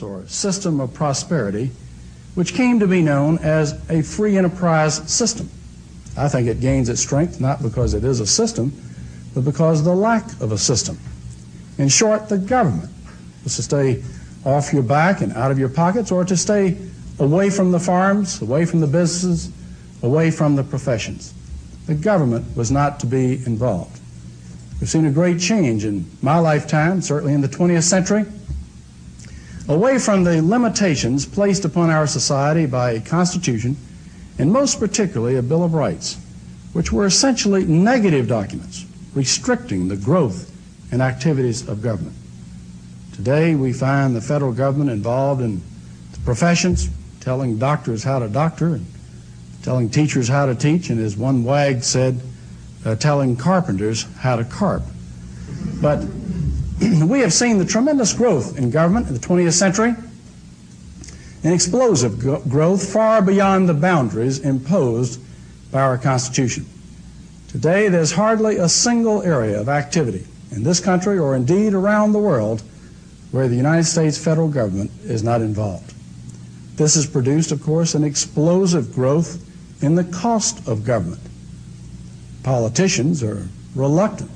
or system of prosperity, which came to be known as a free enterprise system. I think it gains its strength not because it is a system, but because of the lack of a system. In short, the government was to stay off your back and out of your pockets, or to stay away from the farms, away from the businesses, away from the professions. The government was not to be involved. We've seen a great change in my lifetime, certainly in the 20th century, away from the limitations placed upon our society by a Constitution, and most particularly a Bill of Rights, which were essentially negative documents restricting the growth and activities of government. Today we find the federal government involved in the professions, telling doctors how to doctor and telling teachers how to teach, and as one wag said, telling carpenters how to carp. But we have seen the tremendous growth in government in the 20th century, an explosive growth far beyond the boundaries imposed by our Constitution. Today, there's hardly a single area of activity in this country or indeed around the world where the United States federal government is not involved. This has produced, of course, an explosive growth in the cost of government. Politicians are reluctant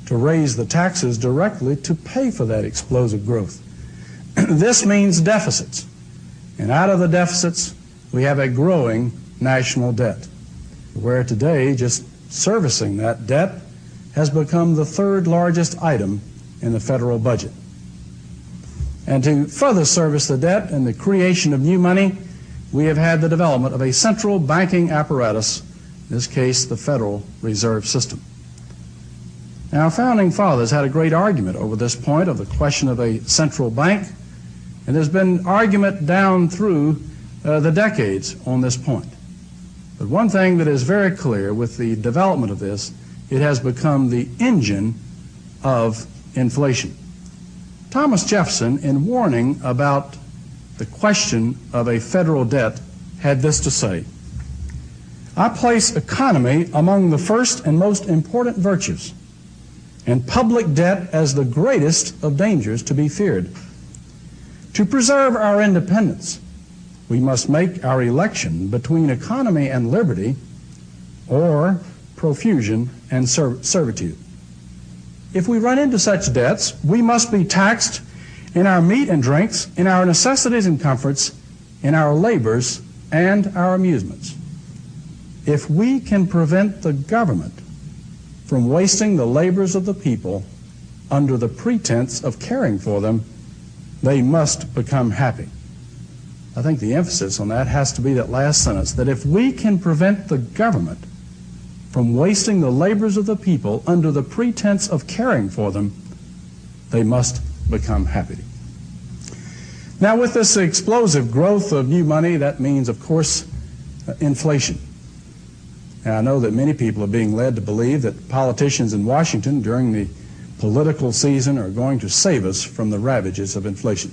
to raise the taxes directly to pay for that explosive growth. This means deficits, and out of the deficits we have a growing national debt, where today just servicing that debt has become the third largest item in the federal budget. And to further service the debt and the creation of new money, we have had the development of a central banking apparatus, in this case the Federal Reserve System. Now, our founding fathers had a great argument over this point of the question of a central bank, and there's been argument down through the decades on this point. But one thing that is very clear with the development of this, it has become the engine of inflation. Thomas Jefferson, in warning about the question of a federal debt, had this to say: "I place economy among the first and most important virtues, and public debt as the greatest of dangers to be feared. To preserve our independence, we must make our election between economy and liberty, or profusion and servitude. If we run into such debts, we must be taxed in our meat and drinks, in our necessities and comforts, in our labors and our amusements. If we can prevent the government from wasting the labors of the people under the pretense of caring for them, they must become happy." I think the emphasis on that has to be that last sentence, that if we can prevent the government from wasting the labors of the people under the pretense of caring for them, they must become happy. Now, with this explosive growth of new money, that means, of course, inflation. Now, I know that many people are being led to believe that politicians in Washington during the political season are going to save us from the ravages of inflation.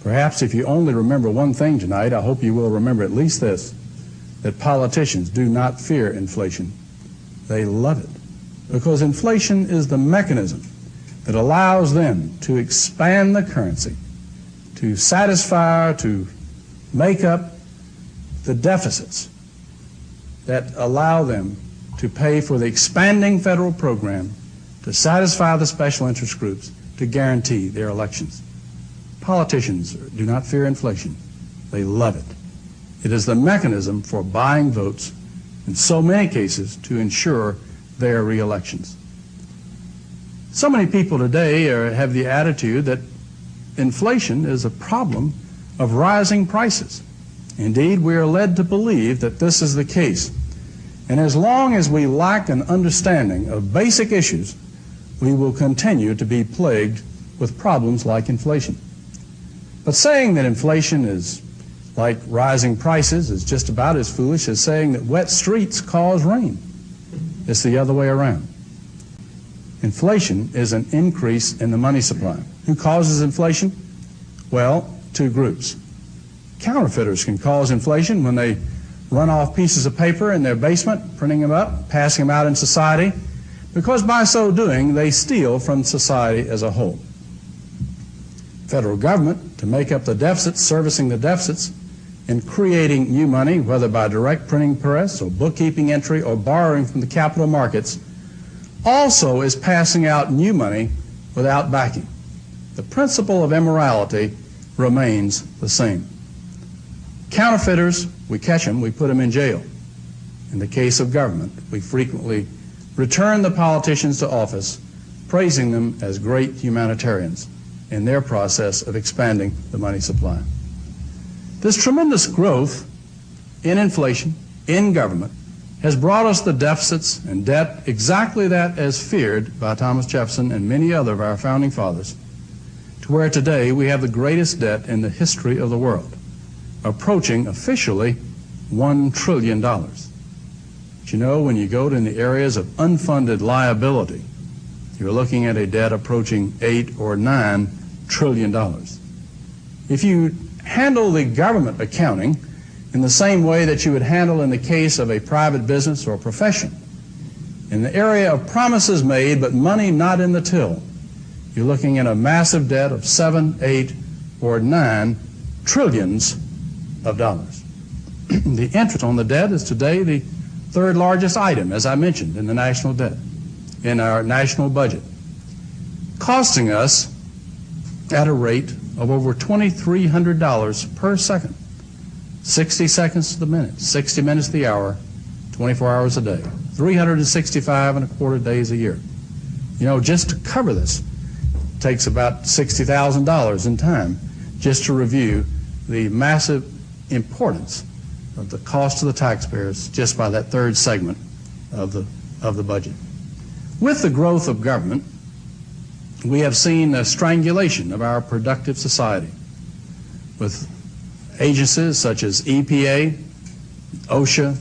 Perhaps if you only remember one thing tonight, I hope you will remember at least this, that politicians do not fear inflation. They love it, because inflation is the mechanism that allows them to expand the currency, to satisfy, to make up the deficits that allow them to pay for the expanding federal program, to satisfy the special interest groups, to guarantee their elections. Politicians do not fear inflation. They love it. It is the mechanism for buying votes, in so many cases, to ensure their re-elections. So many people today have the attitude that inflation is a problem of rising prices. Indeed, we are led to believe that this is the case. And as long as we lack an understanding of basic issues, we will continue to be plagued with problems like inflation. But saying that inflation is like rising prices is just about as foolish as saying that wet streets cause rain. It's the other way around. Inflation is an increase in the money supply. Who causes inflation? Well, two groups. Counterfeiters can cause inflation when they run off pieces of paper in their basement, printing them up, passing them out in society, because by so doing they steal from society as a whole. Federal government to make up the deficits, servicing the deficits, and creating new money, whether by direct printing press or bookkeeping entry or borrowing from the capital markets, also is passing out new money without backing. The principle of immorality remains the same. Counterfeiters, we catch them, we put them in jail. In the case of government, we frequently return the politicians to office, praising them as great humanitarians in their process of expanding the money supply. This tremendous growth in inflation, in government, has brought us the deficits and debt exactly that as feared by Thomas Jefferson and many other of our founding fathers, to where today we have the greatest debt in the history of the world, approaching officially $1 trillion. But you know, when you go to the areas of unfunded liability, you're looking at a debt approaching $8 or $9 trillion. If you handle the government accounting in the same way that you would handle in the case of a private business or profession, in the area of promises made but money not in the till, you're looking at a massive debt of 7, 8, or 9 trillions of dollars. The interest on the debt is today the third largest item, as I mentioned, in the national debt, in our national budget, costing us at a rate of over $2,300 per second, 60 seconds to the minute, 60 minutes to the hour, 24 hours a day, 365 and a quarter days a year. You know, just to cover this takes about $60,000 in time just to review the massive importance of the cost to the taxpayers just by that third segment of the budget. With the growth of government, we have seen a strangulation of our productive society with agencies such as EPA, OSHA,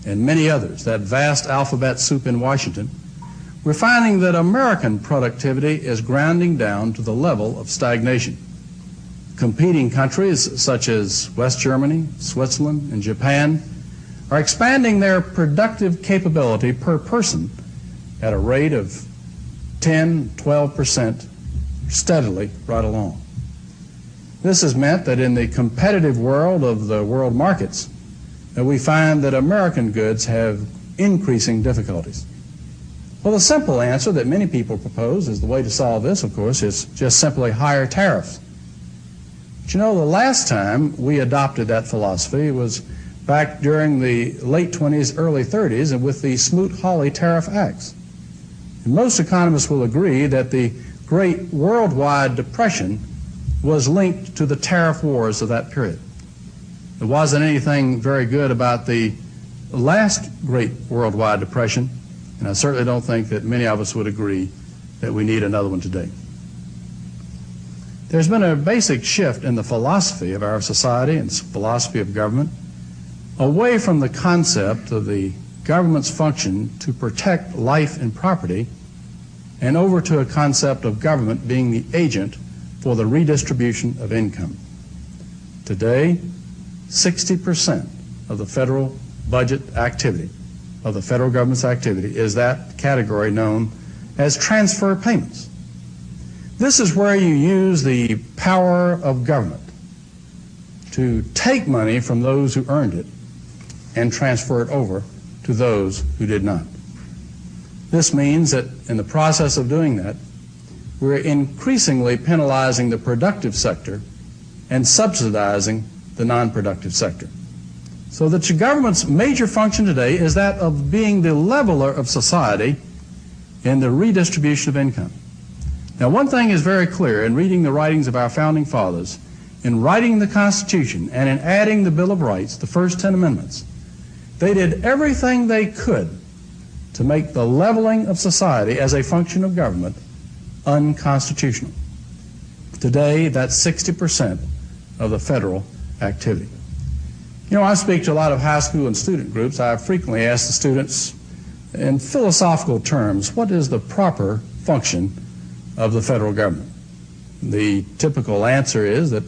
and many others, that vast alphabet soup in Washington. We're finding that American productivity is grounding down to the level of stagnation. Competing countries such as West Germany, Switzerland, and Japan are expanding their productive capability per person at a rate of 10, 12% steadily right along. This has meant that in the competitive world of the world markets, that we find that American goods have increasing difficulties. Well, the simple answer that many people propose is the way to solve this, of course, is just simply higher tariffs. But you know, the last time we adopted that philosophy was back during the late 20s, early 30s, and with the Smoot-Hawley Tariff Acts. And most economists will agree that the great worldwide depression was linked to the tariff wars of that period. There wasn't anything very good about the last great worldwide depression, and I certainly don't think that many of us would agree that we need another one today. There's been a basic shift in the philosophy of our society and philosophy of government away from the concept of the government's function to protect life and property and over to a concept of government being the agent for the redistribution of income. Today, 60% of the federal budget activity, of the federal government's activity, is that category known as transfer payments. This is where you use the power of government to take money from those who earned it and transfer it over to those who did not. This means that in the process of doing that, we're increasingly penalizing the productive sector and subsidizing the non-productive sector. So that your government's major function today is that of being the leveler of society in the redistribution of income. Now, one thing is very clear in reading the writings of our founding fathers, in writing the Constitution, and in adding the Bill of Rights, the first 10 amendments. They did everything they could to make the leveling of society as a function of government unconstitutional. Today, that's 60% of the federal activity. You know, I speak to a lot of high school and student groups. I frequently ask the students in philosophical terms, what is the proper function of the federal government? The typical answer is that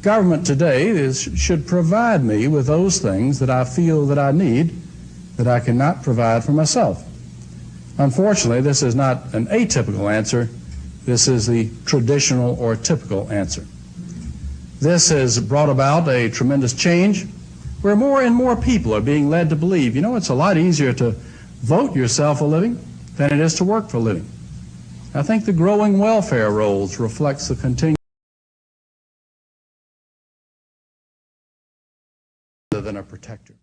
government today should provide me with those things that I feel that I need that I cannot provide for myself. Unfortunately, this is not an atypical answer. This is the traditional or typical answer. This has brought about a tremendous change where more and more people are being led to believe, you know, it's a lot easier to vote yourself a living than it is to work for a living. I think the growing welfare rolls reflects the continued than a protector.